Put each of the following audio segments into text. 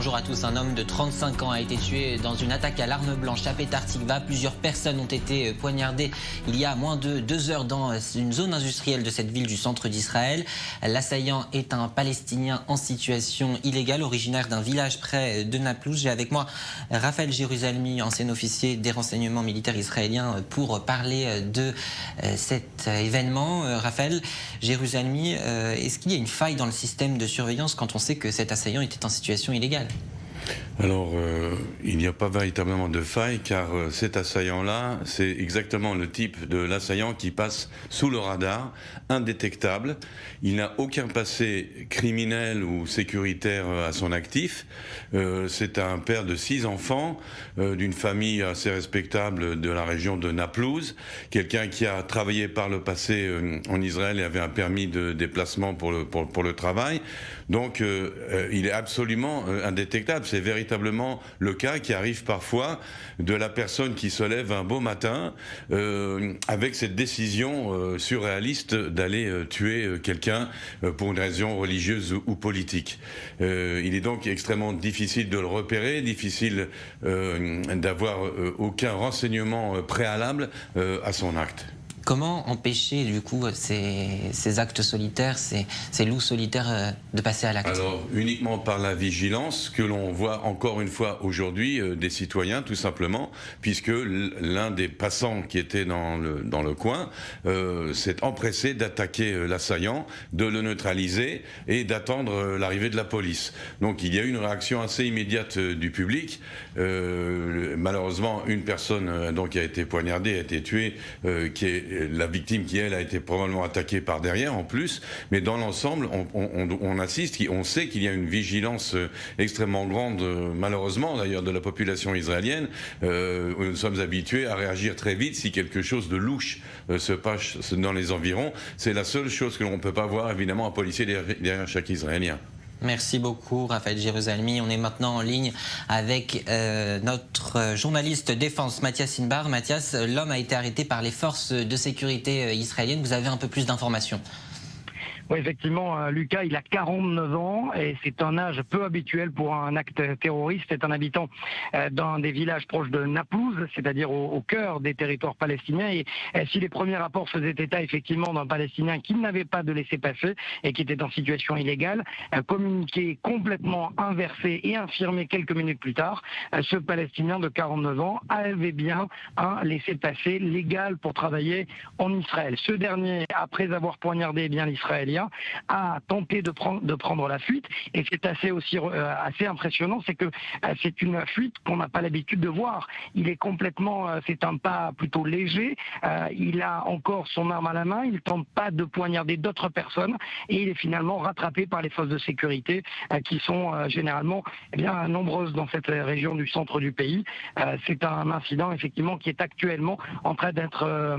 bonjour à tous. Un homme de 35 ans a été tué dans une attaque à l'arme blanche à Petah Tikva. Plusieurs personnes ont été poignardées il y a moins de 2 heures dans une zone industrielle de cette ville du centre d'Israël. L'assaillant est un Palestinien en situation illégale, originaire d'un village près de Naplouse. J'ai avec moi Raphaël Jérusalemi, ancien officier des renseignements militaires israéliens, pour parler de cet événement. Raphaël Jérusalemi, est-ce qu'il y a une faille dans le système de surveillance quand on sait que cet assaillant était en situation illégale? Alors, il n'y a pas véritablement de faille, car cet assaillant-là, c'est exactement le type de l'assaillant qui passe sous le radar, indétectable. Il n'a aucun passé criminel ou sécuritaire à son actif. C'est un père de 6 enfants, d'une famille assez respectable de la région de Naplouse, quelqu'un qui a travaillé par le passé en Israël et avait un permis de déplacement pour le travail. Donc, il est absolument indétectable. C'est véritablement le cas qui arrive parfois de la personne qui se lève un beau matin avec cette décision surréaliste d'aller tuer quelqu'un pour une raison religieuse ou politique. Il est donc extrêmement difficile de le repérer, difficile d'avoir aucun renseignement préalable à son acte. Comment empêcher du coup ces actes solitaires, ces loups solitaires de passer à l'acte? Alors uniquement par la vigilance que l'on voit encore une fois aujourd'hui des citoyens tout simplement, puisque l'un des passants qui était dans le coin s'est empressé d'attaquer l'assaillant, de le neutraliser et d'attendre l'arrivée de la police. Donc il y a eu une réaction assez immédiate du public. Malheureusement une personne donc qui a été poignardée, a été tuée, qui est la victime qui, elle, a été probablement attaquée par derrière en plus, mais dans l'ensemble, on assiste, on sait qu'il y a une vigilance extrêmement grande, malheureusement d'ailleurs, de la population israélienne. Nous sommes habitués à réagir très vite si quelque chose de louche se passe dans les environs. C'est la seule chose que l'on ne peut pas voir, évidemment, un policier derrière chaque Israélien. Merci beaucoup Raphaël Jérusalemi. On est maintenant en ligne avec notre journaliste défense Mathias Inbar. Mathias, l'homme a été arrêté par les forces de sécurité israéliennes. Vous avez un peu plus d'informations? Oui, effectivement, Lucas, il a 49 ans et c'est un âge peu habituel pour un acte terroriste. C'est un habitant d'un des villages proches de Naplouse, c'est-à-dire au cœur des territoires palestiniens. Et si les premiers rapports faisaient état effectivement d'un Palestinien qui n'avait pas de laissez-passer et qui était en situation illégale, communiqué complètement inversé et infirmé quelques minutes plus tard, ce Palestinien de 49 ans avait bien un laissez-passer légal pour travailler en Israël. Ce dernier, après avoir poignardé bien l'Israélien, a tenté de prendre la fuite, et c'est assez impressionnant, c'est que c'est une fuite qu'on n'a pas l'habitude de voir. Il est complètement, c'est un pas plutôt léger, il a encore son arme à la main, il ne tente pas de poignarder d'autres personnes, et il est finalement rattrapé par les forces de sécurité qui sont généralement bien nombreuses dans cette région du centre du pays. C'est un incident effectivement qui est actuellement en train d'être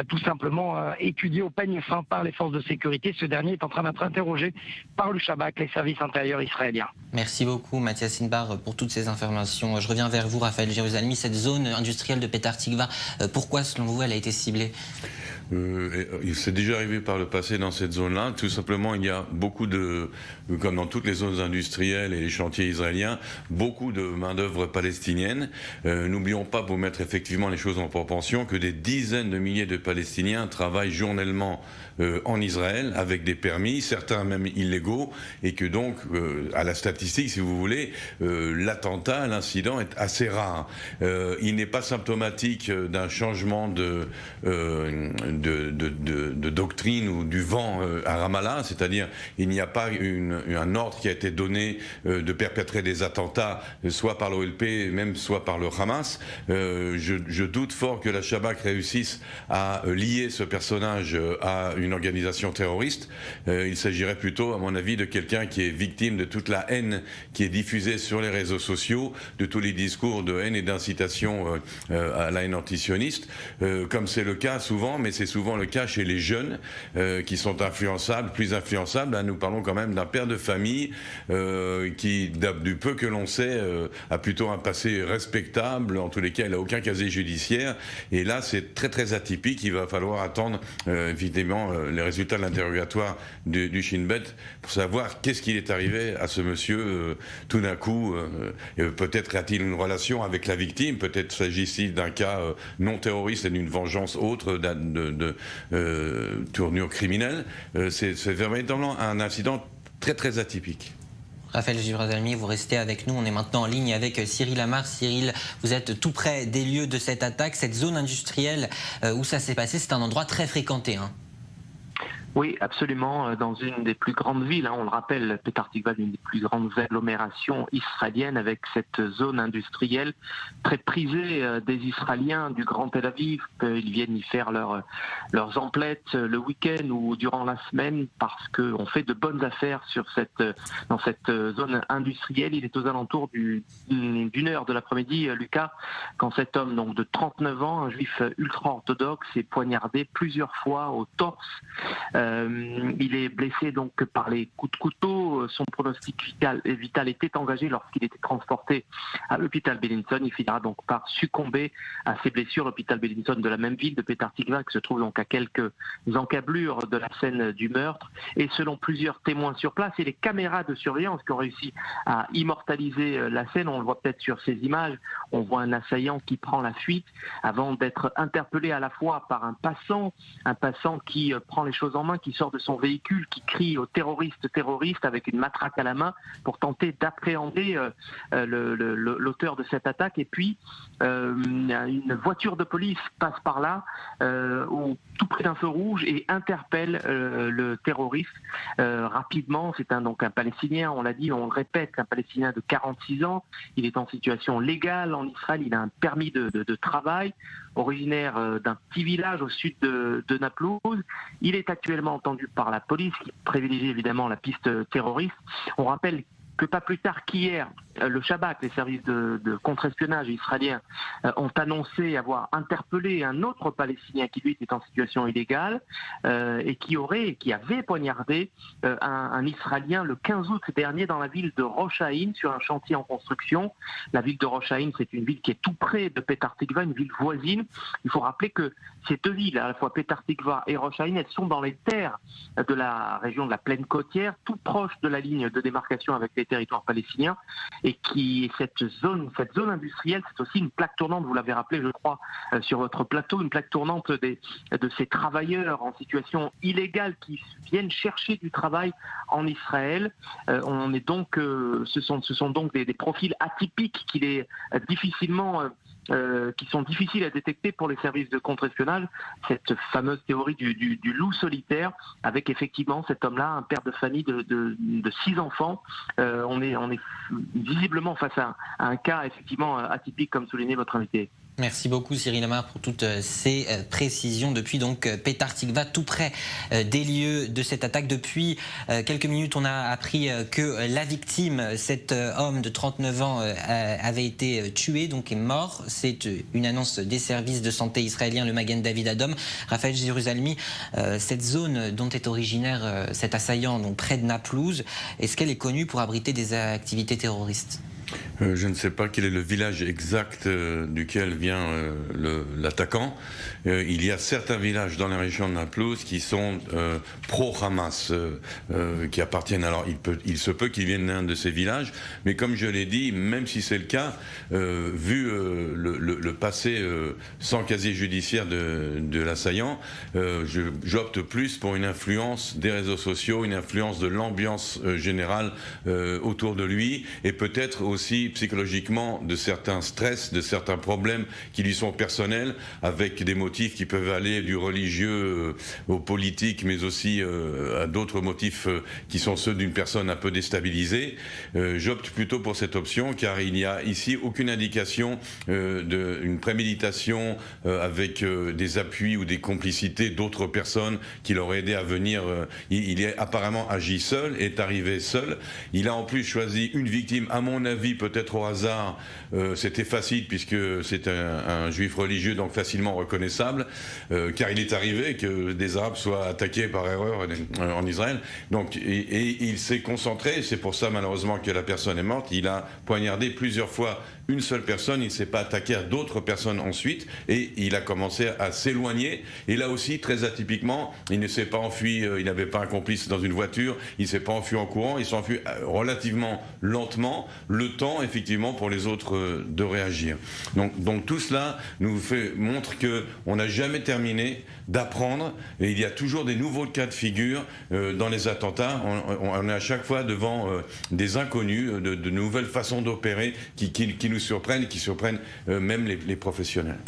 tout simplement étudié au peigne fin par les forces de sécurité. Ce dernier est en train d'être interrogé par le Shabak, les services intérieurs israéliens. Merci beaucoup Mathias Inbar pour toutes ces informations. Je reviens vers vous Raphaël Jérusalemi. Cette zone industrielle de Petah Tikva, pourquoi selon vous elle a été ciblée? C'est déjà arrivé par le passé dans cette zone-là. Tout simplement, il y a beaucoup comme dans toutes les zones industrielles et les chantiers israéliens, beaucoup de main-d'œuvre palestinienne. N'oublions pas, pour mettre effectivement les choses en proportion, que des dizaines de milliers de Palestiniens travaillent journellement en Israël avec des permis, certains même illégaux, et que donc, à la statistique, si vous voulez, l'attentat, l'incident est assez rare. Il n'est pas symptomatique d'un changement de doctrine ou du vent à Ramallah, c'est-à-dire il n'y a pas un ordre qui a été donné de perpétrer des attentats, soit par l'OLP, même soit par le Hamas. Je doute fort que la Shabak réussisse à lier ce personnage à une organisation terroriste. Il s'agirait plutôt, à mon avis, de quelqu'un qui est victime de toute la haine qui est diffusée sur les réseaux sociaux, de tous les discours de haine et d'incitation à la haine antisioniste, comme c'est le cas souvent, mais c'est c'est souvent le cas chez les jeunes qui sont influençables, plus influençables. Là, nous parlons quand même d'un père de famille qui, du peu que l'on sait, a plutôt un passé respectable. En tous les cas, il n'a aucun casier judiciaire. Et là, c'est très très atypique. Il va falloir attendre évidemment les résultats de l'interrogatoire du Shin Bet pour savoir qu'est-ce qu'il est arrivé à ce monsieur tout d'un coup. Peut-être a-t-il une relation avec la victime, peut-être s'agit-il d'un cas non terroriste et d'une vengeance autre de tournure criminelle. C'est véritablement un incident très très atypique. Raphaël Girosalmi, vous restez avec nous. On est maintenant en ligne avec Cyril Amar. Cyril, vous êtes tout près des lieux de cette attaque. Cette zone industrielle où ça s'est passé, c'est un endroit très fréquenté. Oui, absolument. Dans une des plus grandes villes, on le rappelle, Petah Tikva, une des plus grandes agglomérations israéliennes, avec cette zone industrielle très prisée des Israéliens du Grand Tel Aviv. Ils viennent y faire leurs emplettes le week-end ou durant la semaine parce qu'on fait de bonnes affaires dans cette zone industrielle. Il est aux alentours d'une heure de l'après-midi, Lucas, quand cet homme donc de 39 ans, un juif ultra-orthodoxe, est poignardé plusieurs fois au torse. Il est blessé donc par les coups de couteau. Son pronostic vital était engagé lorsqu'il était transporté à l'hôpital Beilinson. Il finira donc par succomber à ses blessures. L'hôpital Beilinson de la même ville de Petah Tikva, qui se trouve donc à quelques encablures de la scène du meurtre. Et selon plusieurs témoins sur place et les caméras de surveillance qui ont réussi à immortaliser la scène, on le voit peut-être sur ces images, on voit un assaillant qui prend la fuite avant d'être interpellé à la fois par un passant qui prend les choses en main, qui sort de son véhicule, qui crie aux terroristes avec une matraque à la main pour tenter d'appréhender l'auteur de cette attaque. Et puis une voiture de police passe par là tout près d'un feu rouge et interpelle le terroriste rapidement. C'est donc un Palestinien, on l'a dit, on le répète, un Palestinien de 46 ans. Il est en situation légale en Israël, il a un permis de travail, originaire d'un petit village au sud de Naplouse. Il est actuellement entendu par la police qui privilégie évidemment la piste terroriste. On rappelle que pas plus tard qu'hier, le Shabak, les services de contre-espionnage israéliens, ont annoncé avoir interpellé un autre Palestinien qui lui était en situation illégale et qui avait poignardé un Israélien le 15 août dernier dans la ville de Rosh Haïn sur un chantier en construction. La ville de Rosh Haïn, c'est une ville qui est tout près de Petah Tikva, une ville voisine. Il faut rappeler que ces deux villes, à la fois Petah Tikva et Rosh Haïn, elles sont dans les terres de la région de la plaine côtière, tout proche de la ligne de démarcation avec les territoires palestiniens, et cette zone industrielle, c'est aussi une plaque tournante, vous l'avez rappelé je crois sur votre plateau, une plaque tournante de ces travailleurs en situation illégale qui viennent chercher du travail en Israël. Ce sont donc des profils atypiques qu'il est difficilement qui sont difficiles à détecter pour les services de contre-espionnage, cette fameuse théorie du loup solitaire, avec effectivement cet homme-là, un père de famille de 6 enfants. On est visiblement face à un cas effectivement atypique, comme soulignait votre invité. Merci beaucoup Cyril Amar pour toutes ces précisions depuis donc Petah Tikva, tout près des lieux de cette attaque. Depuis quelques minutes, on a appris que la victime, cet homme de 39 ans, avait été tué, donc est mort. C'est une annonce des services de santé israéliens, le Magen David Adom. Raphaël Girosalmi, cette zone dont est originaire cet assaillant, donc près de Naplouse, est-ce qu'elle est connue pour abriter des activités terroristes ? Je ne sais pas quel est le village exact duquel vient l'attaquant. Il y a certains villages dans la région de Naplouse qui sont pro-Hamas, qui appartiennent. Alors il se peut qu'ils viennent d'un de ces villages, mais comme je l'ai dit, même si c'est le cas, vu le passé sans casier judiciaire de l'assaillant, j'opte plus pour une influence des réseaux sociaux, une influence de l'ambiance générale autour de lui, et peut-être aussi psychologiquement de certains stress, de certains problèmes qui lui sont personnels, avec des motifs qui peuvent aller du religieux au politique, mais aussi à d'autres motifs qui sont ceux d'une personne un peu déstabilisée. J'opte plutôt pour cette option, car il n'y a ici aucune indication d'une préméditation avec des appuis ou des complicités d'autres personnes qui l'auraient aidé à venir. Il est apparemment agi seul, est arrivé seul. Il a en plus choisi une victime, à mon avis, peut-être peut-être au hasard, c'était facile puisque c'est un juif religieux, donc facilement reconnaissable, car il est arrivé que des Arabes soient attaqués par erreur en Israël. Donc, et il s'est concentré, c'est pour ça malheureusement que la personne est morte, il a poignardé plusieurs fois une seule personne, il ne s'est pas attaqué à d'autres personnes ensuite, et il a commencé à s'éloigner. Et là aussi, très atypiquement, il ne s'est pas enfui, il n'avait pas un complice dans une voiture, il ne s'est pas enfui en courant, il s'est enfui relativement lentement, le temps effectivement pour les autres de réagir. Donc tout cela nous montre qu'on n'a jamais terminé d'apprendre, et il y a toujours des nouveaux cas de figure dans les attentats. On est à chaque fois devant des inconnus, de nouvelles façons d'opérer qui nous surprennent, qui surprennent même les professionnels.